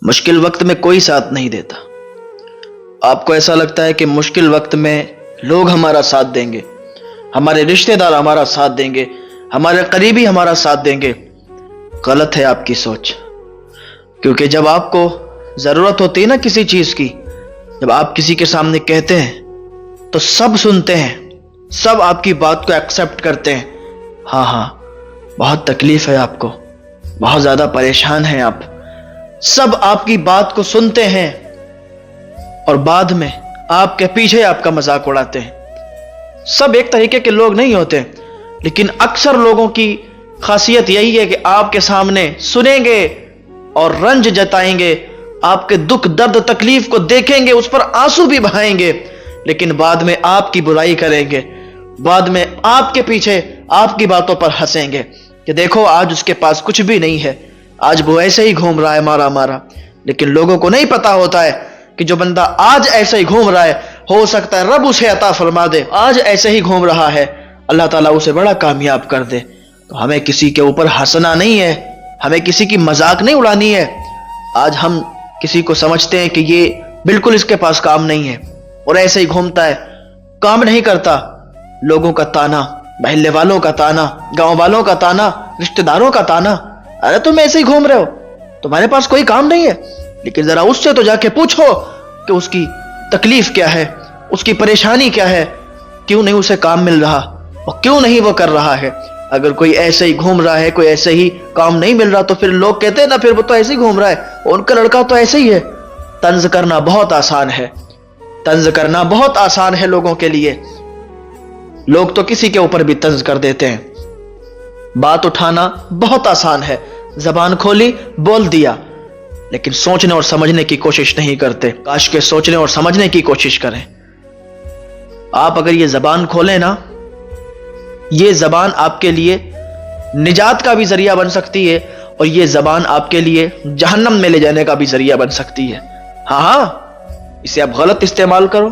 مشکل وقت میں کوئی ساتھ نہیں دیتا۔ آپ کو ایسا لگتا ہے کہ مشکل وقت میں لوگ ہمارا ساتھ دیں گے، ہمارے رشتہ دار ہمارا ساتھ دیں گے، ہمارے قریبی ہمارا ساتھ دیں گے۔ غلط ہے آپ کی سوچ، کیونکہ جب آپ کو ضرورت ہوتی ہے نا کسی چیز کی، جب آپ کسی کے سامنے کہتے ہیں تو سب سنتے ہیں، سب آپ کی بات کو ایکسپٹ کرتے ہیں۔ ہاں بہت تکلیف ہے آپ کو، بہت زیادہ پریشان ہیں آپ، سب آپ کی بات کو سنتے ہیں اور بعد میں آپ کے پیچھے آپ کا مذاق اڑاتے ہیں۔ سب ایک طریقے کے لوگ نہیں ہوتے، لیکن اکثر لوگوں کی خاصیت یہی ہے کہ آپ کے سامنے سنیں گے اور رنج جتائیں گے، آپ کے دکھ درد تکلیف کو دیکھیں گے، اس پر آنسو بھی بہائیں گے، لیکن بعد میں آپ کی برائی کریں گے، بعد میں آپ کے پیچھے آپ کی باتوں پر ہنسیں گے کہ دیکھو آج اس کے پاس کچھ بھی نہیں ہے، آج وہ ایسے ہی گھوم رہا ہے مارا مارا۔ لیکن لوگوں کو نہیں پتا ہوتا ہے کہ جو بندہ آج ایسے ہی گھوم رہا ہے، ہو سکتا ہے رب اسے عطا فرما دے، آج ایسے ہی گھوم رہا ہے، اللہ تعالیٰ اسے بڑا کامیاب کر دے۔ تو ہمیں کسی کے اوپر ہنسنا نہیں ہے، ہمیں کسی کی مذاق نہیں اڑانی ہے۔ آج ہم کسی کو سمجھتے ہیں کہ یہ بالکل اس کے پاس کام نہیں ہے اور ایسے ہی گھومتا ہے، کام نہیں کرتا، لوگوں کا تانا، محلے والوں کا تانا، گاؤں والوں کا تانا، رشتہ داروں کا تانا، ارے تم ایسے ہی گھوم رہے ہو، تمہارے پاس کوئی کام نہیں ہے۔ لیکن ذرا اس سے تو جا کے پوچھو کہ اس کی تکلیف کیا ہے، اس کی پریشانی کیا ہے، کیوں نہیں اسے کام مل رہا اور کیوں نہیں وہ کر رہا ہے۔ اگر کوئی ایسے ہی گھوم رہا ہے، کوئی ایسے ہی کام نہیں مل رہا، تو پھر لوگ کہتے ہیں نا پھر وہ تو ایسے ہی گھوم رہا ہے، ان کا لڑکا تو ایسے ہی ہے۔ طنز کرنا بہت آسان ہے، طنز کرنا بہت آسان ہے لوگوں کے لیے، لوگ تو کسی کے اوپر بھی طنز کر دیتے ہیں۔ بات اٹھانا بہت آسان ہے، زبان کھولی بول دیا، لیکن سوچنے اور سمجھنے کی کوشش نہیں کرتے۔ کاش کے سوچنے اور سمجھنے کی کوشش کریں۔ آپ اگر یہ زبان کھولیں نا، یہ زبان آپ کے لیے نجات کا بھی ذریعہ بن سکتی ہے اور یہ زبان آپ کے لیے جہنم میں لے جانے کا بھی ذریعہ بن سکتی ہے۔ ہاں اسے آپ غلط استعمال کرو،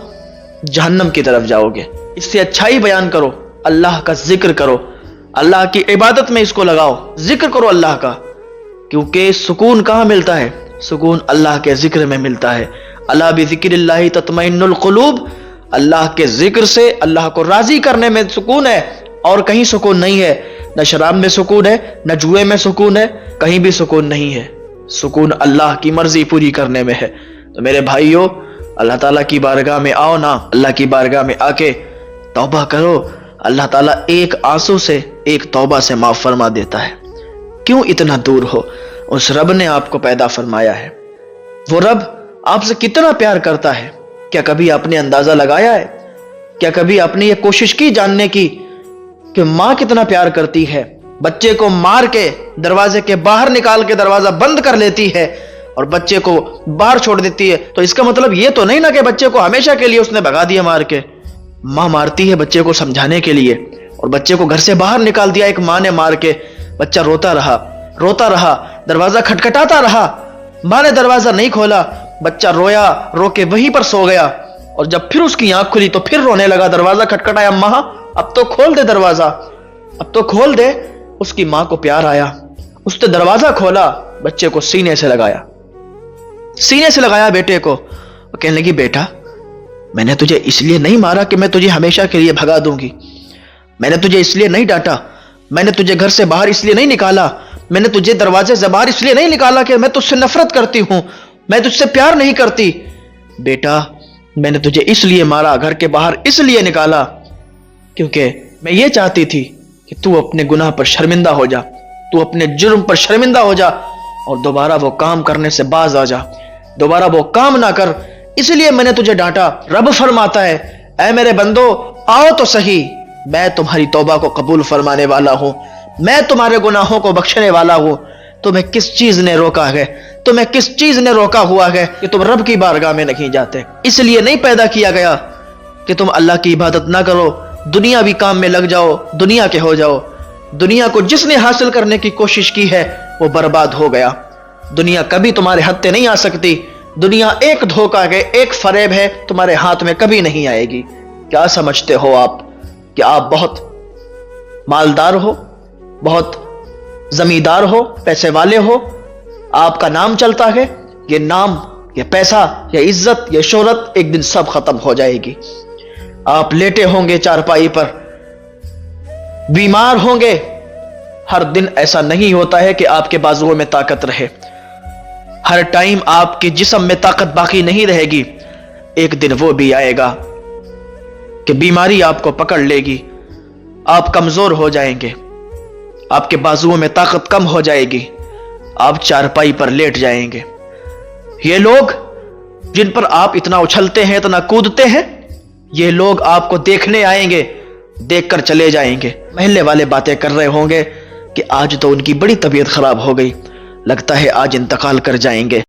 جہنم کی طرف جاؤ گے۔ اس سے اچھائی بیان کرو، اللہ کا ذکر کرو، اللہ کی عبادت میں اس کو لگاؤ، ذکر کرو اللہ کا، کیونکہ سکون کہاں ملتا ہے؟ سکون اللہ کے ذکر میں ملتا ہے۔ الا بذکر اللہ تطمئن القلوب، اللہ کے ذکر سے اللہ کو راضی کرنے میں سکون ہے، اور کہیں سکون نہیں ہے۔ نہ شراب میں سکون ہے، نہ جوئے میں سکون ہے، کہیں بھی سکون نہیں ہے۔ سکون اللہ کی مرضی پوری کرنے میں ہے۔ تو میرے بھائیو، اللہ تعالیٰ کی بارگاہ میں آؤ نا، اللہ کی بارگاہ میں آ کے توبہ کرو، اللہ تعالیٰ ایک آنسو سے، ایک توبہ سے معاف فرما دیتا ہے۔ کیوں اتنا دور ہو؟ اس رب نے آپ کو پیدا فرمایا ہے، وہ رب آپ سے کتنا پیار کرتا ہے۔ کیا کبھی آپ نے اندازہ لگایا ہے؟ کیا کبھی آپ نے یہ کوشش کی جاننے کی کہ ماں کتنا پیار کرتی ہے؟ بچے کو مار کے دروازے کے باہر نکال کے دروازہ بند کر لیتی ہے اور بچے کو باہر چھوڑ دیتی ہے، تو اس کا مطلب یہ تو نہیں نا کہ بچے کو ہمیشہ کے لیے اس نے بھگا دیا مار کے۔ ماں مارتی ہے بچے کو سمجھانے کے لیے، اور بچے کو گھر سے باہر نکال دیا ایک ماں نے مار کے۔ بچہ روتا رہا، دروازہ کھٹکھٹاتا رہا، ماں نے دروازہ نہیں کھولا، بچہ رویا، رو کے وہیں پر سو گیا، اور جب پھر اس کی آنکھ کھلی تو پھر رونے لگا، دروازہ کھٹکھٹایا، ماں اب تو کھول دے دروازہ، اب تو کھول دے۔ اس کی ماں کو پیار آیا، اس نے دروازہ کھولا، بچے کو سینے سے لگایا بیٹے کو، اور کہنے لگی بیٹا میں نے تجھے اس لیے نہیں مارا کہ میں تجھے ہمیشہ کے لیے بھگا دوں گی، میں نے تجھے اس لیے نہیں ڈانٹا، میں نے تجھے گھر سے باہر اس لیے نہیں نکالا، میں نے تجھے دروازے سے باہر اس لیے نہیں نکالا کہ میں تجھ سے نفرت کرتی ہوں، میں تجھ سے پیار نہیں کرتی۔ بیٹا میں نے تجھے اس لیے مارا، گھر کے باہر اس لیے نکالا کیونکہ میں یہ چاہتی تھی کہ تو اپنے گناہ پر شرمندہ ہو جا، تو اپنے جرم پر شرمندہ ہو جا اور دوبارہ وہ کام کرنے سے باز آ جا، دوبارہ وہ کام نہ کر، اس لیے میں نے تجھے ڈانٹا۔ رب فرماتا ہے اے میرے بندو آؤ تو صحیح، میں تمہاری توبہ کو قبول فرمانے والا ہوں، میں تمہارے گناہوں کو بخشنے والا ہوں۔ تمہیں کس چیز نے روکا ہے؟ تمہیں کس چیز نے روکا ہوا ہے کہ تم رب کی بارگاہ میں نہیں جاتے؟ اس لیے نہیں پیدا کیا گیا کہ تم اللہ کی عبادت نہ کرو، دنیاوی کام میں لگ جاؤ، دنیا کے ہو جاؤ۔ دنیا کو جس نے حاصل کرنے کی کوشش کی ہے وہ برباد ہو گیا۔ دنیا کبھی تمہارے ہتھے نہیں آ سکتی، دنیا ایک دھوکہ ہے، ایک فریب ہے، تمہارے ہاتھ میں کبھی نہیں آئے گی۔ کیا سمجھتے ہو آپ کہ آپ بہت مالدار ہو، بہت زمیندار ہو، پیسے والے ہو، آپ کا نام چلتا ہے، یہ نام، یہ پیسہ، یہ عزت، یہ شہرت ایک دن سب ختم ہو جائے گی۔ آپ لیٹے ہوں گے چارپائی پر، بیمار ہوں گے۔ ہر دن ایسا نہیں ہوتا ہے کہ آپ کے بازوؤں میں طاقت رہے، ہر ٹائم آپ کے جسم میں طاقت باقی نہیں رہے گی۔ ایک دن وہ بھی آئے گا کہ بیماری آپ کو پکڑ لے گی، آپ کمزور ہو جائیں گے، آپ کے بازوؤں میں طاقت کم ہو جائے گی، آپ چارپائی پر لیٹ جائیں گے۔ یہ لوگ جن پر آپ اتنا اچھلتے ہیں، اتنا کودتے ہیں، یہ لوگ آپ کو دیکھنے آئیں گے، دیکھ کر چلے جائیں گے۔ محلے والے باتیں کر رہے ہوں گے کہ آج تو ان کی بڑی طبیعت خراب ہو گئی، لگتا ہے آج انتقال کر جائیں گے۔